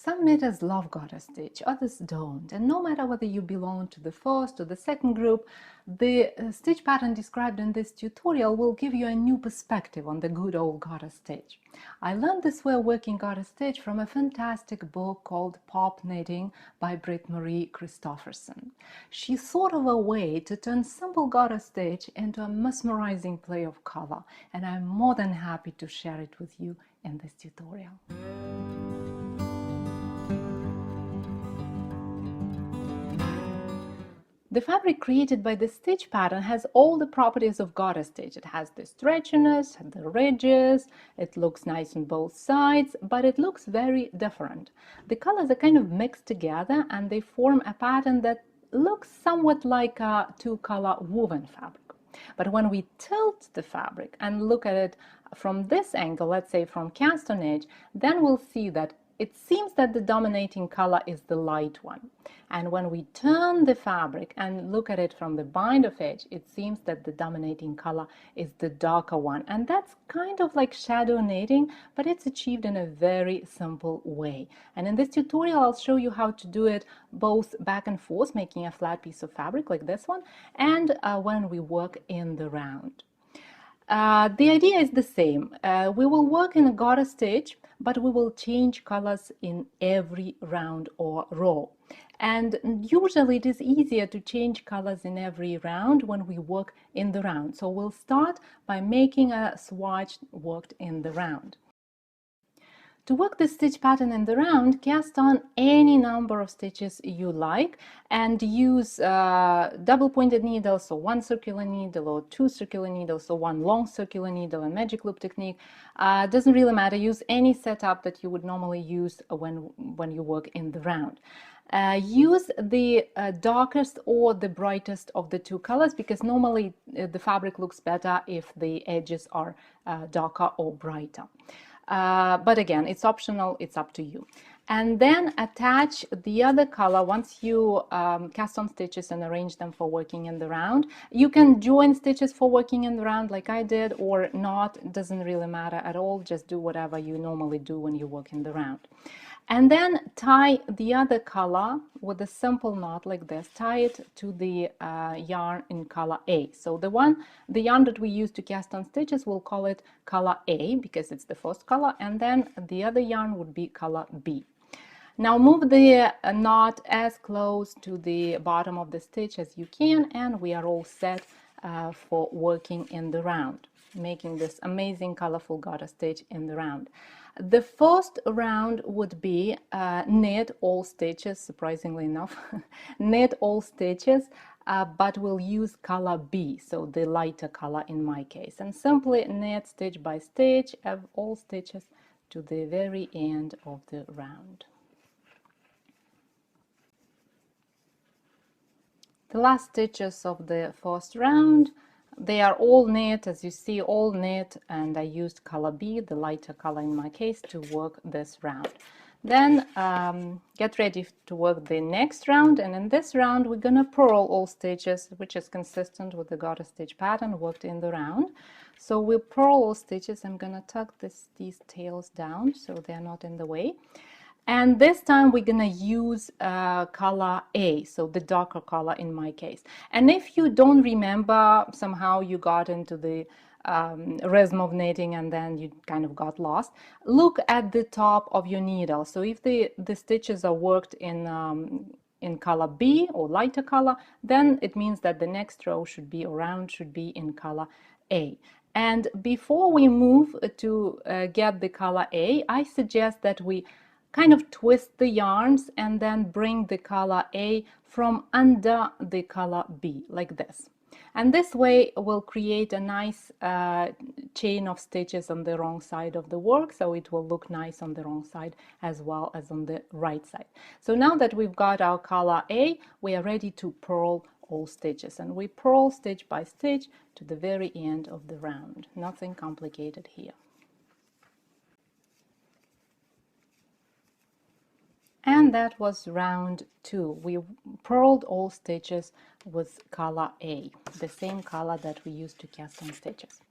Some knitters love garter stitch, others don't, and no matter whether you belong to the first or the second group, the stitch pattern described in this tutorial will give you a new perspective on the good old garter stitch. I learned this way of working garter stitch from a fantastic book called Pop Knitting by Britt Marie Christopherson. She thought of a way to turn simple garter stitch into a mesmerizing play of color, and I'm more than happy to share it with you in this tutorial. The fabric created by the stitch pattern has all the properties of garter stitch. It has the stretchiness, the ridges, it looks nice on both sides, but it looks very different. The colors are kind of mixed together and they form a pattern that looks somewhat like a two-color woven fabric. But when we tilt the fabric and look at it from this angle, let's say from cast on edge, then we'll see that it seems that the dominating color is the light one. And when we turn the fabric and look at it from the bind of edge, it seems that the dominating color is the darker one. And that's kind of like shadow knitting, but it's achieved in a very simple way. And in this tutorial, I'll show you how to do it both back and forth, making a flat piece of fabric like this one, and when we work in the round. The idea is the same. We will work in a garter stitch, but we will change colors in every round or row. And usually it is easier to change colors in every round when we work in the round. So we'll start by making a swatch worked in the round. To work the stitch pattern in the round, cast on any number of stitches you like and use double pointed needles, so one circular needle or two circular needles, so one long circular needle and magic loop technique. Doesn't really matter, use any setup that you would normally use when you work in the round. Use the darkest or the brightest of the two colors because normally the fabric looks better if the edges are darker or brighter. But again, it's optional, it's up to you. And then attach the other color once you cast on stitches and arrange them for working in the round. You can join stitches for working in the round like I did or not, it doesn't really matter at all, just do whatever you normally do when you work in the round. And then tie the other color with a simple knot like this. Tie it to the yarn in color A. So the yarn that we use to cast on stitches, we'll call it color A because it's the first color, and then the other yarn would be color B. Now move the knot as close to the bottom of the stitch as you can, and we are all set for working in the round, making this amazing colorful garter stitch in the round. The first round would be knit all stitches, surprisingly enough, knit all stitches, but we'll use color B, so the lighter color in my case, and simply knit stitch by stitch of all stitches to the very end of the round. The last stitches of the first round, they are all knit, as you see, all knit, and I used color B, the lighter color in my case, to work this round. Then get ready to work the next round, and in this round we're gonna purl all stitches, which is consistent with the garter stitch pattern worked in the round. So we'll purl all stitches. I'm gonna tuck these tails down so they're not in the way. And this time we're gonna use color A, so the darker color in my case. And if you don't remember, somehow you got into the rhythm of knitting and then you kind of got lost, look at the top of your needle. So if the stitches are worked in color B or lighter color, then it means that the next row should be, or round should be, in color A. And before we move to get the color A, I suggest that we kind of twist the yarns and then bring the color A from under the color B, like this. And this way we'll create a nice chain of stitches on the wrong side of the work, so it will look nice on the wrong side as well as on the right side. So now that we've got our color A, we are ready to purl all stitches, and we purl stitch by stitch to the very end of the round. Nothing complicated here. And that was round 2. We purled all stitches with color A, the same color that we used to cast on stitches.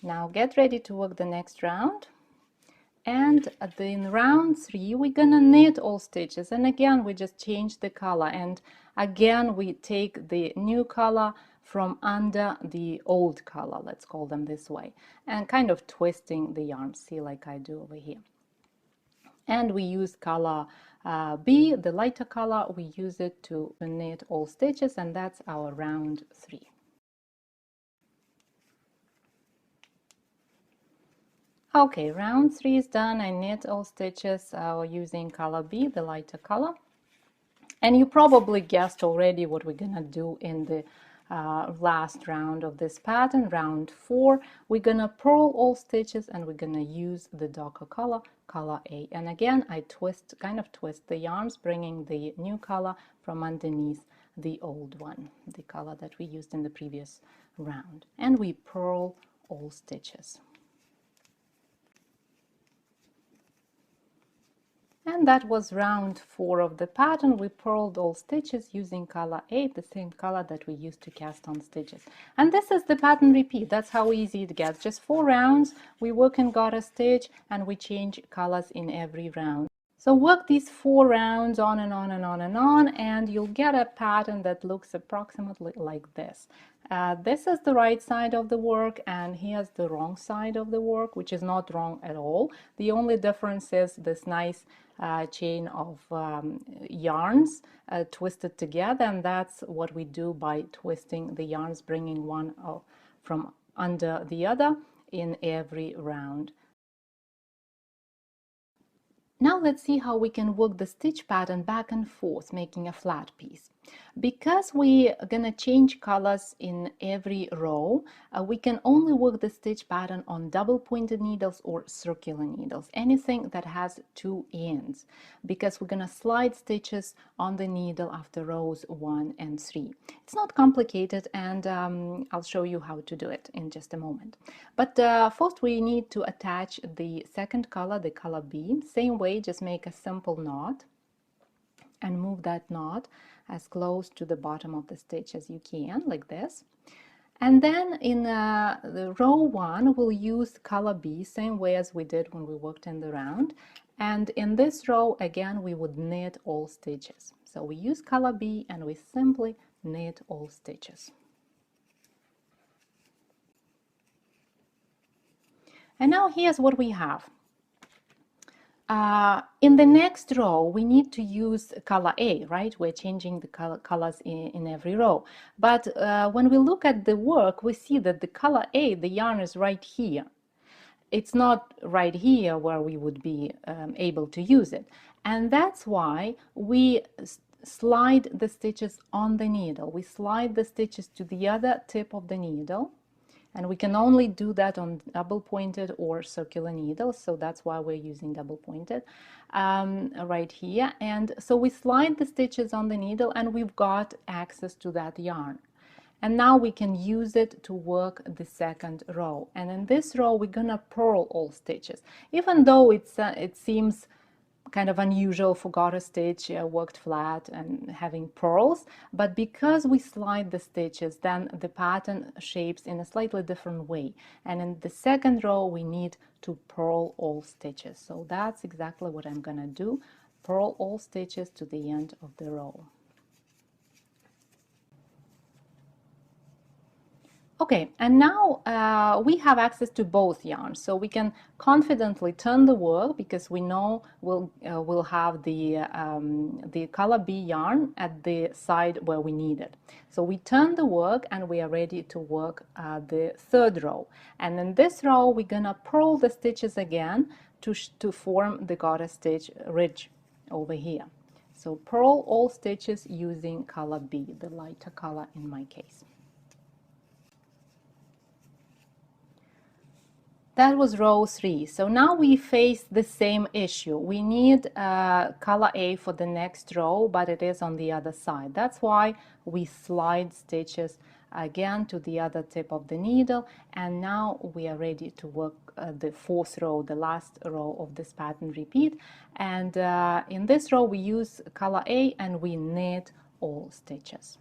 Now get ready to work the next round. And in round 3 we're gonna knit all stitches, and again we just change the color, and again we take the new color from under the old color, let's call them this way, and kind of twisting the yarn, see, like I do over here. And we use color B, the lighter color, we use it to knit all stitches, and that's our round 3. Okay, round 3 is done. I knit all stitches using color B, the lighter color. And you probably guessed already what we're gonna do in the last round of this pattern, round 4. We're gonna purl all stitches and we're gonna use the darker color, color A. And again, I kind of twist the yarns, bringing the new color from underneath the old one, the color that we used in the previous round. And we purl all stitches. And that was round 4 of the pattern. We purled all stitches using color 8, the same color that we used to cast on stitches. And this is the pattern repeat. That's how easy it gets. Just 4 rounds. We work in garter stitch and we change colors in every round. So work these 4 rounds on and on and on and on, and you'll get a pattern that looks approximately like this. This is the right side of the work, and here's the wrong side of the work, which is not wrong at all. The only difference is this nice chain of yarns twisted together, and that's what we do by twisting the yarns, bringing one from under the other in every round. Now let's see how we can work the stitch pattern back and forth, making a flat piece. Because we are going to change colors in every row, we can only work the stitch pattern on double pointed needles or circular needles, anything that has 2 ends, because we're going to slide stitches on the needle after rows 1 and 3. It's not complicated, and I'll show you how to do it in just a moment. But first we need to attach the second color, the color B. Same way, just make a simple knot and move that knot as close to the bottom of the stitch as you can, like this. And then in the row 1, we'll use color B, same way as we did when we worked in the round. And in this row, again, we would knit all stitches. So we use color B and we simply knit all stitches. And now here's what we have. In the next row, we need to use color A, right? We're changing the colors in every row. But when we look at the work, we see that the color A, the yarn is right here. It's not right here where we would be able to use it. And that's why we slide the stitches on the needle. We slide the stitches to the other tip of the needle. And we can only do that on double pointed or circular needles, so that's why we're using double pointed right here. And so we slide the stitches on the needle and we've got access to that yarn. And now we can use it to work the second row. And in this row, we're gonna purl all stitches. Even though it seems kind of unusual for garter stitch worked flat and having purls, but because we slide the stitches, then the pattern shapes in a slightly different way. And in the second row, we need to purl all stitches. So that's exactly what I'm gonna do. Purl all stitches to the end of the row. Okay, and now we have access to both yarns, so we can confidently turn the work because we know we'll have the color B yarn at the side where we need it. So we turn the work and we are ready to work the third row. And in this row, we're gonna purl the stitches again to form the garter stitch ridge over here. So purl all stitches using color B, the lighter color in my case. That was row 3. So now we face the same issue. We need color A for the next row, but it is on the other side. That's why we slide stitches again to the other tip of the needle. And now we are ready to work the fourth row, the last row of this pattern repeat. And in this row, we use color A and we knit all stitches.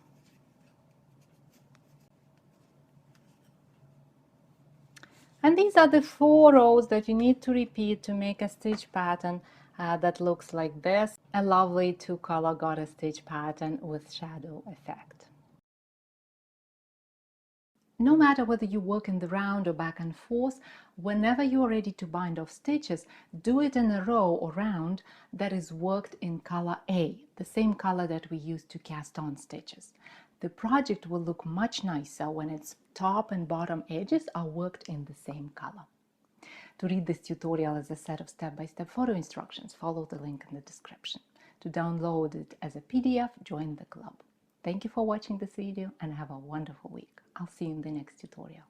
And these are the 4 rows that you need to repeat to make a stitch pattern that looks like this. A lovely 2-color garter stitch pattern with shadow effect. No matter whether you work in the round or back and forth, whenever you are ready to bind off stitches, do it in a row or round that is worked in color A, the same color that we use to cast on stitches. The project will look much nicer when its top and bottom edges are worked in the same color. To read this tutorial as a set of step-by-step photo instructions, follow the link in the description. To download it as a PDF, join the club. Thank you for watching this video and have a wonderful week. I'll see you in the next tutorial.